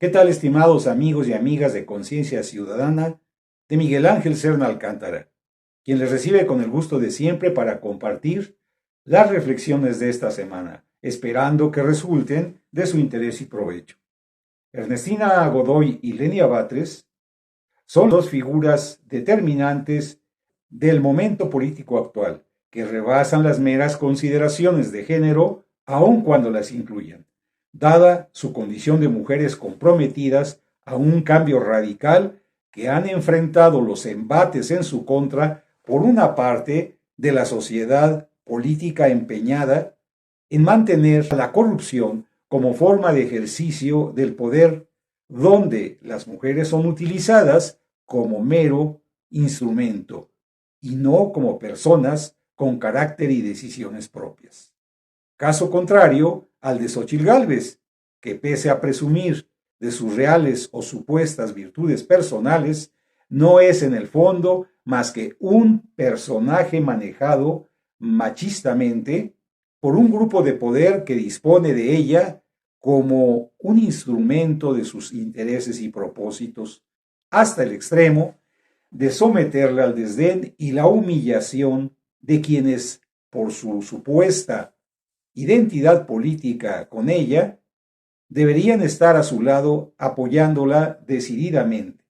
¿Qué tal, estimados amigos y amigas de Conciencia Ciudadana de Miguel Ángel Serna Alcántara, quien les recibe con el gusto de siempre para compartir las reflexiones de esta semana, esperando que resulten de su interés y provecho? Ernestina Godoy y Lenia Batres son dos figuras determinantes del momento político actual, que rebasan las meras consideraciones de género, aun cuando las incluyan, dada su condición de mujeres comprometidas a un cambio radical que han enfrentado los embates en su contra por una parte de la sociedad política empeñada en mantener la corrupción como forma de ejercicio del poder, donde las mujeres son utilizadas como mero instrumento y no como personas con carácter y decisiones propias. Caso contrario al de Xóchitl Gálvez, que pese a presumir de sus reales o supuestas virtudes personales, no es en el fondo más que un personaje manejado machistamente por un grupo de poder que dispone de ella como un instrumento de sus intereses y propósitos, hasta el extremo de someterla al desdén y la humillación de quienes, por su supuesta identidad política con ella, deberían estar a su lado apoyándola decididamente,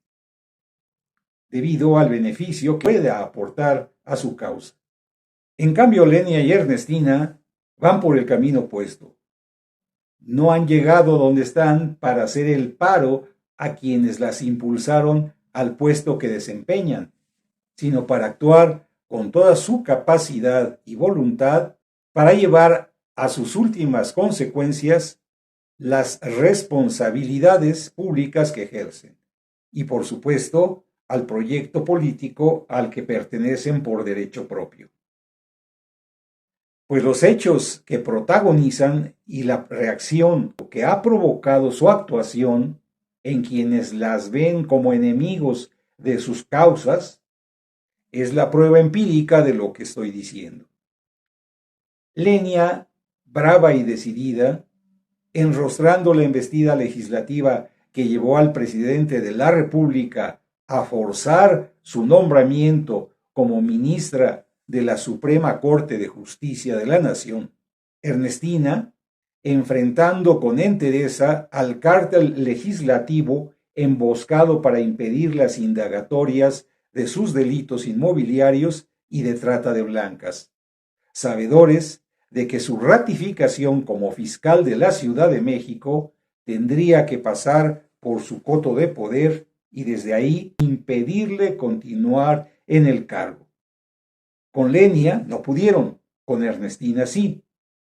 debido al beneficio que puede aportar a su causa. En cambio, Lenia y Ernestina van por el camino opuesto. No han llegado donde están para hacer el paro a quienes las impulsaron al puesto que desempeñan, sino para actuar con toda su capacidad y voluntad para llevar a sus últimas consecuencias las responsabilidades públicas que ejercen y, por supuesto, al proyecto político al que pertenecen por derecho propio. Pues los hechos que protagonizan y la reacción que ha provocado su actuación en quienes las ven como enemigos de sus causas es la prueba empírica de lo que estoy diciendo. Lenia, brava y decidida, enrostrando la embestida legislativa que llevó al presidente de la República a forzar su nombramiento como ministra de la Suprema Corte de Justicia de la Nación, Ernestina, enfrentando con entereza al cártel legislativo emboscado para impedir las indagatorias de sus delitos inmobiliarios y de trata de blancas, sabedores de que su ratificación como fiscal de la Ciudad de México tendría que pasar por su coto de poder y desde ahí impedirle continuar en el cargo. Con Lenia no pudieron, con Ernestina sí,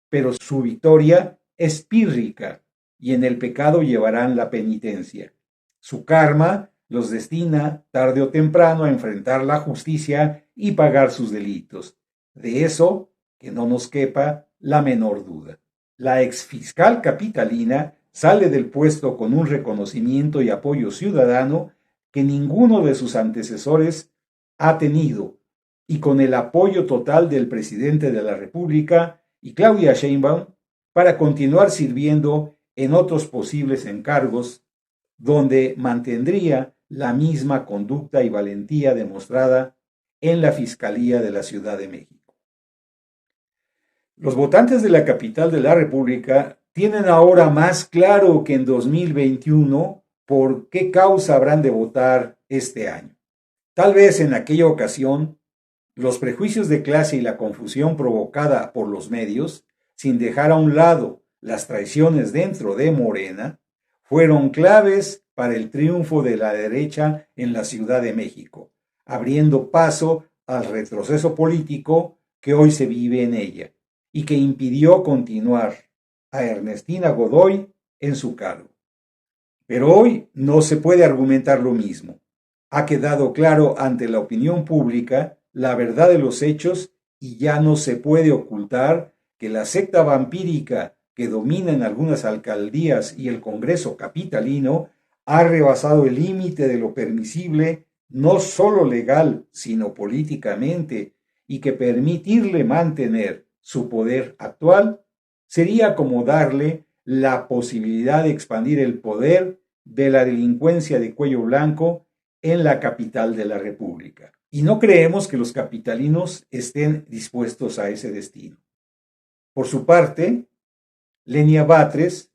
pero su victoria es pírrica y en el pecado llevarán la penitencia. Su karma los destina tarde o temprano a enfrentar la justicia y pagar sus delitos. De eso que no nos quepa la menor duda. La exfiscal capitalina sale del puesto con un reconocimiento y apoyo ciudadano que ninguno de sus antecesores ha tenido, y con el apoyo total del presidente de la República y Claudia Sheinbaum para continuar sirviendo en otros posibles encargos donde mantendría la misma conducta y valentía demostrada en la Fiscalía de la Ciudad de México. Los votantes de la capital de la República tienen ahora más claro que en 2021 por qué causa habrán de votar este año. Tal vez en aquella ocasión los prejuicios de clase y la confusión provocada por los medios, sin dejar a un lado las traiciones dentro de Morena, fueron claves para el triunfo de la derecha en la Ciudad de México, abriendo paso al retroceso político que hoy se vive en ella y que impidió continuar a Ernestina Godoy en su cargo. Pero hoy no se puede argumentar lo mismo. Ha quedado claro ante la opinión pública la verdad de los hechos y ya no se puede ocultar que la secta vampírica que domina en algunas alcaldías y el Congreso capitalino ha rebasado el límite de lo permisible, no solo legal, sino políticamente, y que permitirle mantener su poder actual sería como darle la posibilidad de expandir el poder de la delincuencia de cuello blanco en la capital de la República. Y no creemos que los capitalinos estén dispuestos a ese destino. Por su parte, Lenia Batres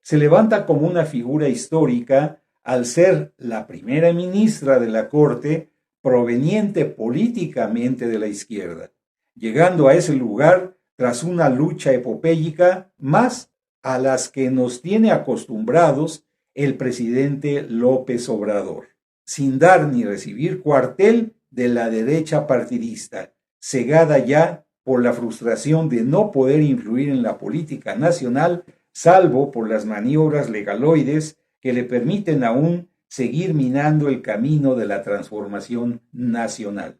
se levanta como una figura histórica al ser la primera ministra de la Corte proveniente políticamente de la izquierda, llegando a ese lugar tras una lucha epopéyica más a las que nos tiene acostumbrados el presidente López Obrador, sin dar ni recibir cuartel de la derecha partidista, cegada ya por la frustración de no poder influir en la política nacional, salvo por las maniobras legaloides que le permiten aún seguir minando el camino de la transformación nacional.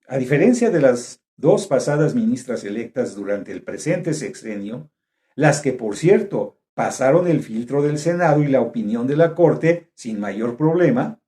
A diferencia de las dos pasadas ministras electas durante el presente sexenio, las que, por cierto, pasaron el filtro del Senado y la opinión de la Corte sin mayor problema,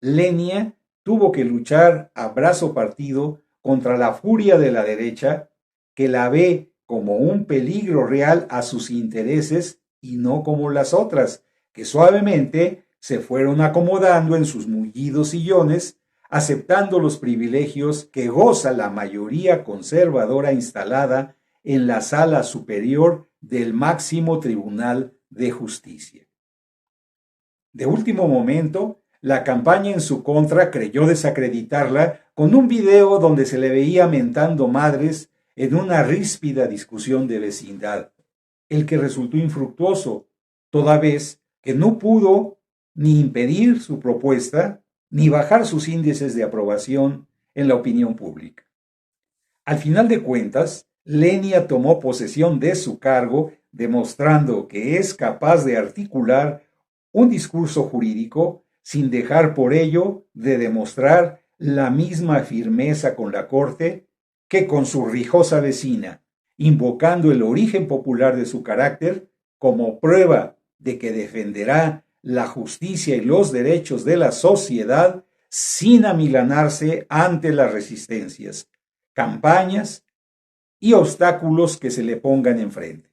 Lenia tuvo que luchar a brazo partido contra la furia de la derecha, que la ve como un peligro real a sus intereses y no como las otras, que suavemente se fueron acomodando en sus mullidos sillones, aceptando los privilegios que goza la mayoría conservadora instalada en la sala superior del máximo tribunal de justicia. De último momento, la campaña en su contra creyó desacreditarla con un video donde se le veía mentando madres en una ríspida discusión de vecindad, el que resultó infructuoso, toda vez que no pudo ni impedir su propuesta ni bajar sus índices de aprobación en la opinión pública. Al final de cuentas, Lenia tomó posesión de su cargo, demostrando que es capaz de articular un discurso jurídico sin dejar por ello de demostrar la misma firmeza con la Corte que con su rijosa vecina, invocando el origen popular de su carácter como prueba de que defenderá la justicia y los derechos de la sociedad sin amilanarse ante las resistencias, campañas y obstáculos que se le pongan enfrente.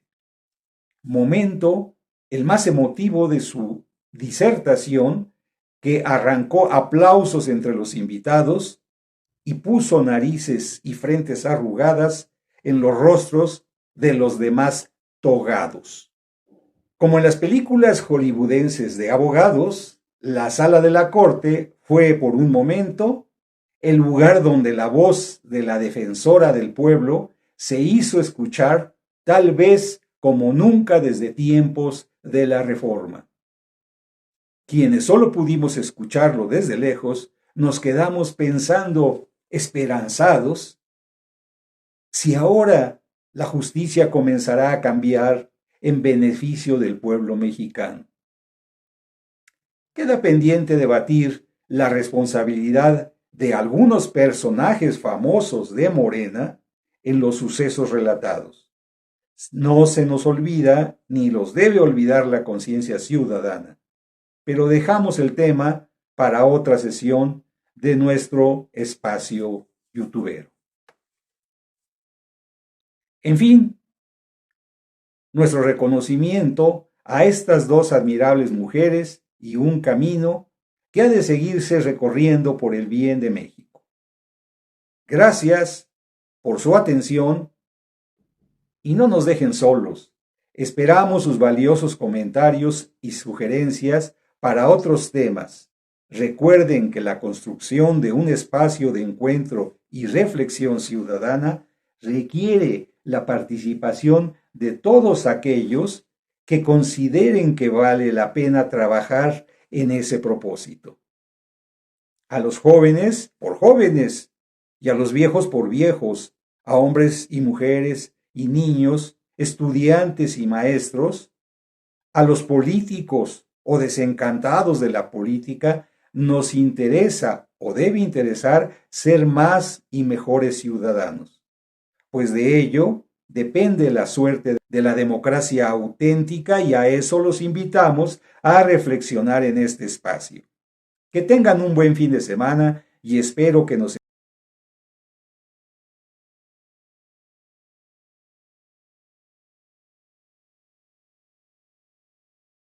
Momento el más emotivo de su disertación, que arrancó aplausos entre los invitados y puso narices y frentes arrugadas en los rostros de los demás togados. Como en las películas hollywoodenses de abogados, la sala de la corte fue por un momento el lugar donde la voz de la defensora del pueblo se hizo escuchar, tal vez como nunca desde tiempos de la Reforma. Quienes solo pudimos escucharlo desde lejos, nos quedamos pensando, esperanzados, si ahora la justicia comenzará a cambiar en beneficio del pueblo mexicano. Queda pendiente debatir la responsabilidad de algunos personajes famosos de Morena en los sucesos relatados. No se nos olvida, ni los debe olvidar la conciencia ciudadana, pero dejamos el tema para otra sesión de nuestro espacio youtubero. En fin, nuestro reconocimiento a estas dos admirables mujeres y un camino que ha de seguirse recorriendo por el bien de México. Gracias por su atención y no nos dejen solos. Esperamos sus valiosos comentarios y sugerencias para otros temas. Recuerden que la construcción de un espacio de encuentro y reflexión ciudadana requiere la participación de todos aquellos que consideren que vale la pena trabajar en ese propósito. A los jóvenes por jóvenes y a los viejos por viejos, a hombres y mujeres y niños, estudiantes y maestros, a los políticos o desencantados de la política, nos interesa o debe interesar ser más y mejores ciudadanos, pues de ello depende la suerte de la democracia auténtica y a eso los invitamos a reflexionar en este espacio. Que tengan un buen fin de semana y espero que nos